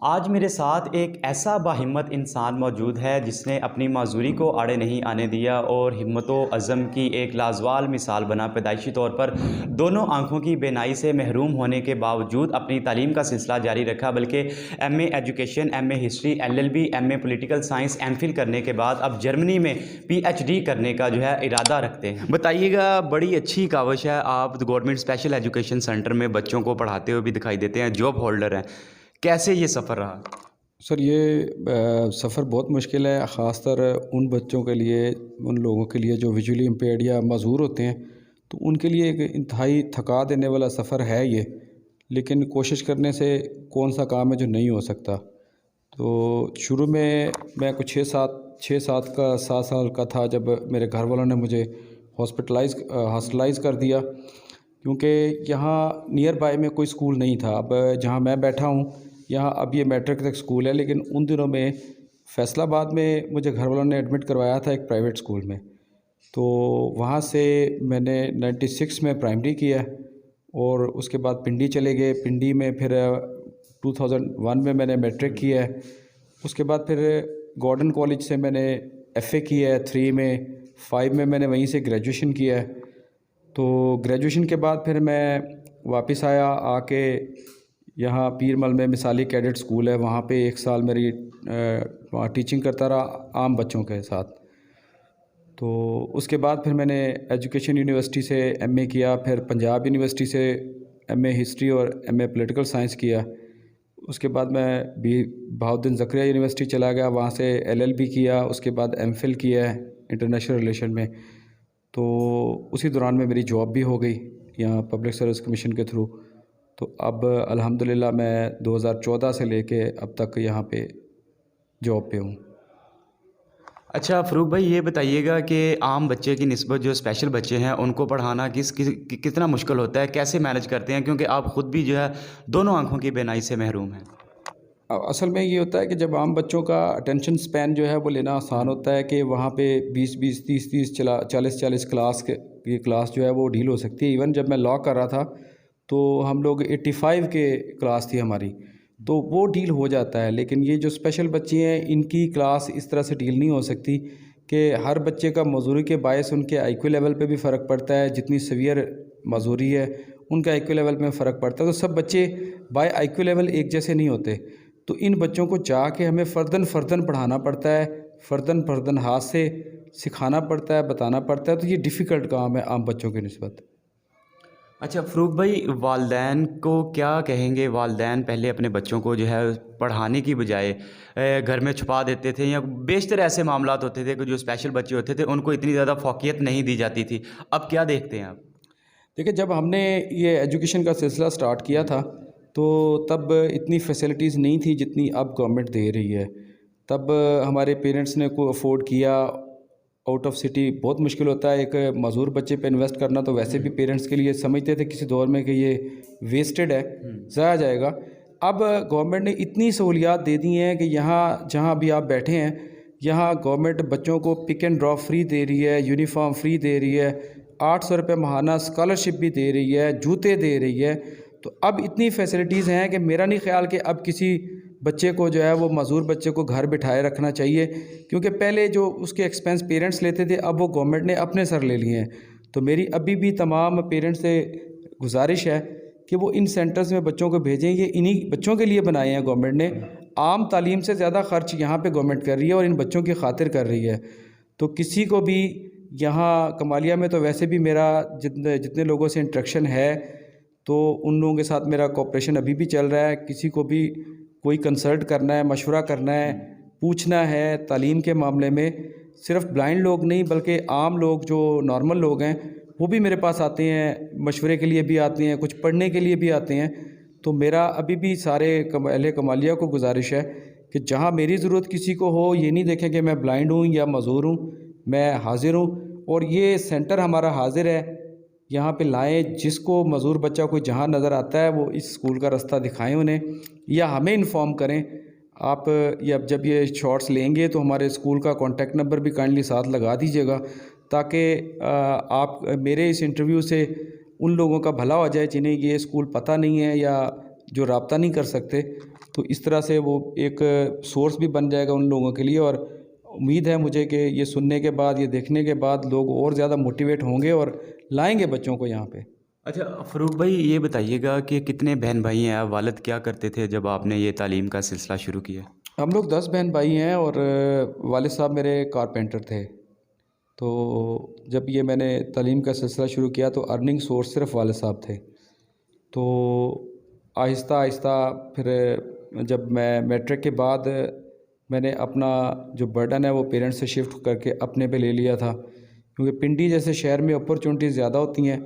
आज मेरे साथ एक ऐसा बाहिम्मत इंसान मौजूद है जिसने अपनी माजूरी को आड़े नहीं आने दिया और हिम्मत व अज़म की एक लाजवाल मिसाल बना। पैदाइशी तौर पर दोनों आँखों की बीनाई से महरूम होने के बावजूद अपनी तालीम का सिलसिला जारी रखा, बल्कि MA education, MA history, LLB, MA political science, MPhil करने के बाद अब जर्मनी में पीएचडी करने का जो है इरादा रखते हैं। बताइएगा, बड़ी अच्छी काविश है। आप गवर्नमेंट स्पेशल एजुकेशन सेंटर में बच्चों को पढ़ाते हुए भी दिखाई देते हैं, जॉब होल्डर हैं। कैसे ये सफ़र रहा? सर ये सफ़र बहुत मुश्किल है, ख़ासतर उन बच्चों के लिए, उन लोगों के लिए जो विजुअली इम्पेयर्ड या माज़ूर होते हैं, तो उनके लिए एक इंतहाई थका देने वाला सफ़र है ये। लेकिन कोशिश करने से कौन सा काम है जो नहीं हो सकता। तो शुरू में मैं कुछ 7 साल का था जब मेरे घर वालों ने मुझे हॉस्टलाइज़ कर दिया, क्योंकि यहाँ नियर बाय में कोई स्कूल नहीं था। अब जहाँ मैं बैठा हूँ यहाँ अब ये मैट्रिक तक स्कूल है, लेकिन उन दिनों में फैसलाबाद में मुझे घर वालों ने एडमिट करवाया था एक प्राइवेट स्कूल में। तो वहाँ से मैंने 96 में प्राइमरी किया और उसके बाद पिंडी चले गए। पिंडी में फिर 2001 में मैंने मैट्रिक किया है। उसके बाद फिर गॉर्डन कॉलेज से मैंने एफ़ए किया है 3 में। 5 में मैंने वहीं से ग्रेजुएशन किया है। तो ग्रेजुएशन के बाद फिर मैं वापस आया, आके यहाँ पीरमल में मिसाली कैडेट स्कूल है, वहाँ पे 1 साल मेरी वहाँ टीचिंग करता रहा आम बच्चों के साथ। तो उसके बाद फिर मैंने एजुकेशन यूनिवर्सिटी से एमए किया, फिर पंजाब यूनिवर्सिटी से एमए हिस्ट्री और एमए पॉलिटिकल साइंस किया। उसके बाद मैं भी बहाउद्दीन ज़करिया यूनिवर्सिटी चला गया, वहाँ से एलएलबी किया। उसके बाद एमफिल किया है इंटरनेशनल रिलेशन में। तो उसी दौरान में मेरी जॉब भी हो गई यहाँ पब्लिक सर्विस कमीशन के थ्रू। तो अब अल्हम्दुलिल्लाह मैं 2014 से लेके अब तक यहाँ पे जॉब पे हूँ। अच्छा फ़रूक भाई, ये बताइएगा कि आम बच्चे की निस्बत जो स्पेशल बच्चे हैं उनको पढ़ाना कितना मुश्किल होता है, कैसे मैनेज करते हैं? क्योंकि आप ख़ुद भी जो है दोनों आँखों की बीनाई से महरूम हैं। असल में ये होता है कि जब आम बच्चों का अटेंशन स्पैन जो है वो लेना आसान होता है कि वहाँ पे 20-20, 30-30, 40-40 क्लास जो है वो डील हो सकती है। इवन जब मैं लॉ कर रहा था तो हम लोग 85 के क्लास थी हमारी, तो वो डील हो जाता है। लेकिन ये जो स्पेशल बच्चे हैं इनकी क्लास इस तरह से डील नहीं हो सकती कि हर बच्चे का मजूरी के बायस उनके आईक्यू लेवल पे भी फ़र्क पड़ता है। जितनी सीवियर मजूरी है उनका आईक्यू लेवल में फ़र्क पड़ता है। तो सब बच्चे बाय आईक्यू लेवल एक जैसे नहीं होते। तो इन बच्चों को जाके हमें फ़र्दन पढ़ाना पड़ता है, फ़र्दन हाथ से सिखाना पड़ता है, बताना पड़ता है। तो ये डिफ़िकल्ट काम है आम बच्चों की निस्बत। अच्छा फ़रूक भाई, वालदैन को क्या कहेंगे? वालदैन पहले अपने बच्चों को जो है पढ़ाने की बजाय घर में छुपा देते थे, या बेशतर ऐसे मामलात होते थे कि जो स्पेशल बच्चे होते थे उनको इतनी ज़्यादा फ़ौक़ियत नहीं दी जाती थी। अब क्या देखते हैं आप? देखिए, जब हमने ये एजुकेशन का सिलसिला स्टार्ट किया था तो तब इतनी फैसिलिटीज़ नहीं थी जितनी अब गवर्नमेंट दे रही है। तब हमारे पेरेंट्स ने को अफोर्ड किया। आउट ऑफ सिटी बहुत मुश्किल होता है एक मज़दूर बच्चे पे इन्वेस्ट करना, तो वैसे भी पेरेंट्स के लिए समझते थे किसी दौर में कि ये वेस्टेड है, ज़ाया जाएगा। अब गवर्नमेंट ने इतनी सहूलियात दे दी हैं कि यहाँ जहाँ अभी आप बैठे हैं यहाँ गवर्नमेंट बच्चों को पिक एंड ड्रॉप फ्री दे रही है, यूनिफॉर्म फ्री दे रही है, 800 रुपये माहाना स्कॉलरशिप भी दे रही है, जूते दे रही है। तो अब इतनी फैसिलिटीज़ हैं कि मेरा नहीं ख्याल कि अब किसी बच्चे को जो है वो मज़दूर बच्चे को घर बिठाए रखना चाहिए, क्योंकि पहले जो उसके एक्सपेंस पेरेंट्स लेते थे अब वो गवर्नमेंट ने अपने सर ले लिए हैं। तो मेरी अभी भी तमाम पेरेंट्स से गुजारिश है कि वो इन सेंटर्स में बच्चों को भेजें। ये इन्हीं बच्चों के लिए बनाए हैं गवर्नमेंट ने। आम तालीम से ज़्यादा ख़र्च यहाँ पे गवर्नमेंट कर रही है और इन बच्चों की खातिर कर रही है। तो किसी को भी यहाँ कमालिया में तो वैसे भी मेरा जितने लोगों से इंटरेक्शन है तो उन लोगों के साथ मेरा कोऑपरेशन अभी भी चल रहा है। किसी को भी कोई कंसल्ट करना है, मशवरा करना है, पूछना है तालीम के मामले में, सिर्फ ब्लाइंड लोग नहीं बल्कि आम लोग जो नॉर्मल लोग हैं वो भी मेरे पास आते हैं, मशवरे के लिए भी आते हैं, कुछ पढ़ने के लिए भी आते हैं। तो मेरा अभी भी सारे अहले कमालिया को गुजारिश है कि जहाँ मेरी ज़रूरत किसी को हो, ये नहीं देखें कि मैं ब्लाइंड हूँ या मज़ूर हूँ, मैं हाज़िर हूँ। और ये सेंटर हमारा हाज़िर है, यहाँ पे लाएँ। जिसको मज़दूर बच्चा कोई जहाँ नज़र आता है वो इस स्कूल का रास्ता दिखाएं उन्हें, या हमें इन्फॉर्म करें। आप या जब ये शॉट्स लेंगे तो हमारे स्कूल का कॉन्टेक्ट नंबर भी काइंडली साथ लगा दीजिएगा, ताकि आप मेरे इस इंटरव्यू से उन लोगों का भला हो जाए जिन्हें ये स्कूल पता नहीं है या जो राब्ता नहीं कर सकते। तो इस तरह से वो एक सोर्स भी बन जाएगा उन लोगों के लिए। और उम्मीद है मुझे कि ये सुनने के बाद, ये देखने के बाद लोग और ज़्यादा मोटिवेट होंगे और लाएंगे बच्चों को यहाँ पे। अच्छा फ़रूक भाई, ये बताइएगा कि कितने बहन भाई हैं, वालिद क्या करते थे जब आपने ये तालीम का सिलसिला शुरू किया? हम लोग 10 बहन भाई हैं और वालिद साहब मेरे कारपेंटर थे। तो जब ये मैंने तालीम का सिलसिला शुरू किया तो अर्निंग सोर्स सिर्फ वालिद साहब थे। तो आहिस्ता आहिस्ता फिर जब मैं मैट्रिक के बाद मैंने अपना जो बर्डन है वो पेरेंट्स से शिफ्ट करके अपने पे ले लिया था, क्योंकि पिंडी जैसे शहर में अपॉर्चुनिटीज़ ज़्यादा होती हैं।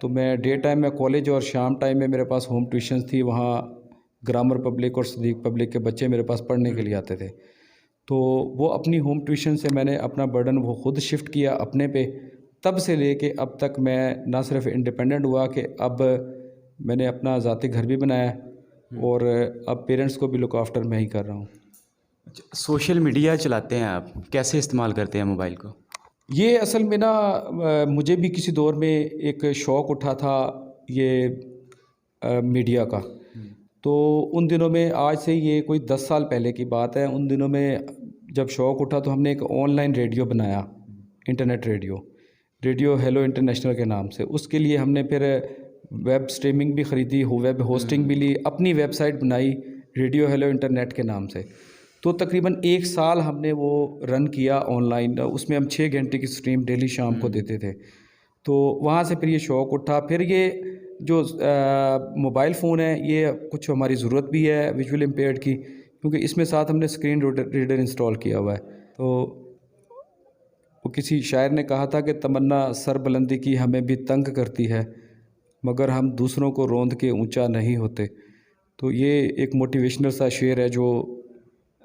तो मैं डे टाइम में कॉलेज और शाम टाइम में मेरे पास होम ट्यूशन्स थी, वहाँ ग्रामर पब्लिक और सदीक पब्लिक के बच्चे मेरे पास पढ़ने के लिए आते थे। तो वो अपनी होम ट्यूशन से मैंने अपना बर्डन वो ख़ुद शिफ्ट किया अपने पे। तब से लेके अब तक मैं ना सिर्फ इंडिपेंडेंट हुआ कि अब मैंने अपना ज़ाती घर भी बनाया और अब पेरेंट्स को भी लुक आफ्टर मैं ही कर रहा हूँ। अच्छा, सोशल मीडिया चलाते हैं आप, कैसे इस्तेमाल करते हैं मोबाइल को? ये असल में ना मुझे भी किसी दौर में एक शौक़ उठा था ये मीडिया का। तो उन दिनों में, आज से ये कोई 10 साल पहले की बात है, उन दिनों में जब शौक़ उठा तो हमने एक ऑनलाइन रेडियो बनाया, इंटरनेट रेडियो हेलो इंटरनेशनल के नाम से। उसके लिए हमने फिर वेब स्ट्रीमिंग भी ख़रीदी, वेब होस्टिंग भी ली, अपनी वेबसाइट बनाई रेडियो हेलो इंटरनेट के नाम से। तो तकरीबन 1 साल हमने वो रन किया ऑनलाइन। उसमें हम 6 घंटे की स्ट्रीम डेली शाम को देते थे। तो वहाँ से फिर ये शौक़ उठा। फिर ये जो मोबाइल फ़ोन है, ये कुछ हमारी ज़रूरत भी है विजुअल इम्पेयर्ड की, क्योंकि इसमें साथ हमने स्क्रीन रीडर इंस्टॉल किया हुआ है। तो वो किसी शायर ने कहा था कि तमन्ना सरबुलंदी की हमें भी तंग करती है, मगर हम दूसरों को रोंद के ऊंचा नहीं होते। तो ये एक मोटिवेशनल सा शेर है, जो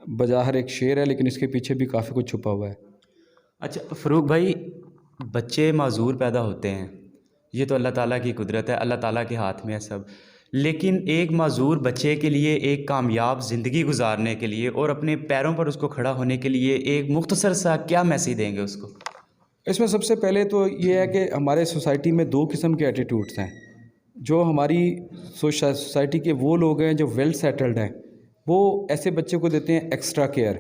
बज़ाहिर एक शेर है लेकिन इसके पीछे भी काफ़ी कुछ छुपा हुआ है। अच्छा फ़रूक भाई, बच्चे माजूर पैदा होते हैं, ये तो अल्लाह ताला की कुदरत है, अल्लाह ताला के हाथ में है सब। लेकिन एक माजूर बच्चे के लिए एक कामयाब ज़िंदगी गुजारने के लिए और अपने पैरों पर उसको खड़ा होने के लिए एक मुख्तसर सा क्या मैसेज देंगे उसको? इसमें सबसे पहले तो ये है कि हमारे सोसाइटी में 2 किस्म के एटीट्यूड्स हैं। जो हमारी सोसाइटी के वो लोग हैं जो वेल सेटल्ड हैं, वो ऐसे बच्चे को देते हैं एक्स्ट्रा केयर,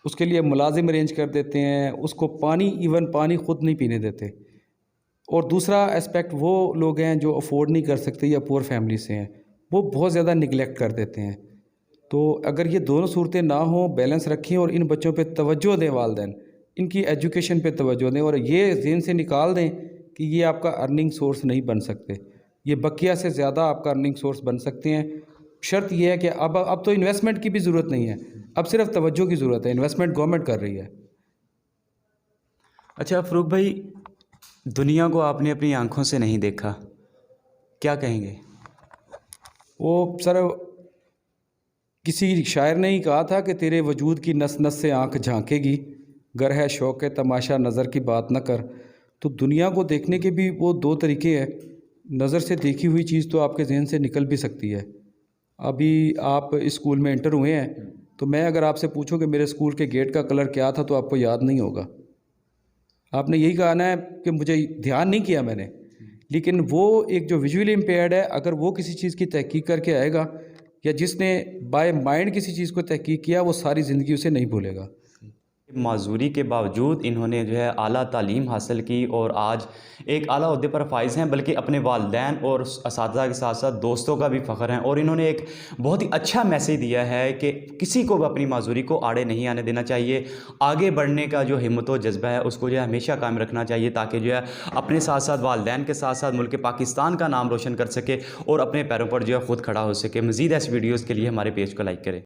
उसके लिए मुलाजिम अरेंज कर देते हैं, उसको इवन पानी ख़ुद नहीं पीने देते। और दूसरा एस्पेक्ट वो लोग हैं जो अफोर्ड नहीं कर सकते या पुअर फैमिली से हैं, वो बहुत ज़्यादा निगलेक्ट कर देते हैं। तो अगर ये दोनों सूरतें ना हों, बैलेंस रखें और इन बच्चों पे तवज्जो दें, वालिदैन इनकी एजुकेशन पे तवज्जो दें और ये ज़हन से निकाल दें कि ये आपका अर्निंग सोर्स नहीं बन सकते, ये बकिया से ज़्यादा आपका अर्निंग सोर्स बन सकते हैं। शर्त यह है कि अब तो इन्वेस्टमेंट की भी ज़रूरत नहीं है, अब सिर्फ तवज्जो की ज़रूरत है। इन्वेस्टमेंट गवर्नमेंट कर रही है। अच्छा फ़रूक भाई, दुनिया को आपने अपनी आंखों से नहीं देखा, क्या कहेंगे? वो सर, किसी शायर ने ही कहा था कि तेरे वजूद की नस नस से आँख झांकेगी, गर है शौक़ तमाशा नज़र की बात न कर। तो दुनिया को देखने के भी वो 2 तरीके हैं। नज़र से देखी हुई चीज़ तो आपके जहन से निकल भी सकती है। अभी आप स्कूल में एंटर हुए हैं, तो मैं अगर आपसे पूछूं कि मेरे स्कूल के गेट का कलर क्या था, तो आपको याद नहीं होगा। आपने यही कहना है कि मुझे ध्यान नहीं किया मैंने। लेकिन वो एक जो विजुअली इम्पेयर्ड है, अगर वो किसी चीज़ की तहकीक करके आएगा, या जिसने बाय माइंड किसी चीज़ को तहकीक किया, वो सारी ज़िंदगी उसे नहीं भूलेगा। माजूरी के बावजूद इन्होंने जो है आला तालीम हासिल की और आज एक आला ओहदे पर फाइज़ हैं, बल्कि अपने वालिदैन और असातिज़ा के साथ साथ दोस्तों का भी फ़ख्र हैं। और इन्होंने एक बहुत ही अच्छा मैसेज दिया है कि किसी को भी अपनी माजूरी को आड़े नहीं आने देना चाहिए। आगे बढ़ने का जो हिम्मत व जज्बा है उसको जो है हमेशा कायम रखना चाहिए, ताकि जो है अपने साथ साथ वालिदैन के साथ साथ मुल्क पाकिस्तान का नाम रोशन कर सके और अपने पैरों पर जो है ख़ुद खड़ा हो सके। मज़ीद ऐसी वीडियोज़ के लिए हमारे पेज को लाइक करें।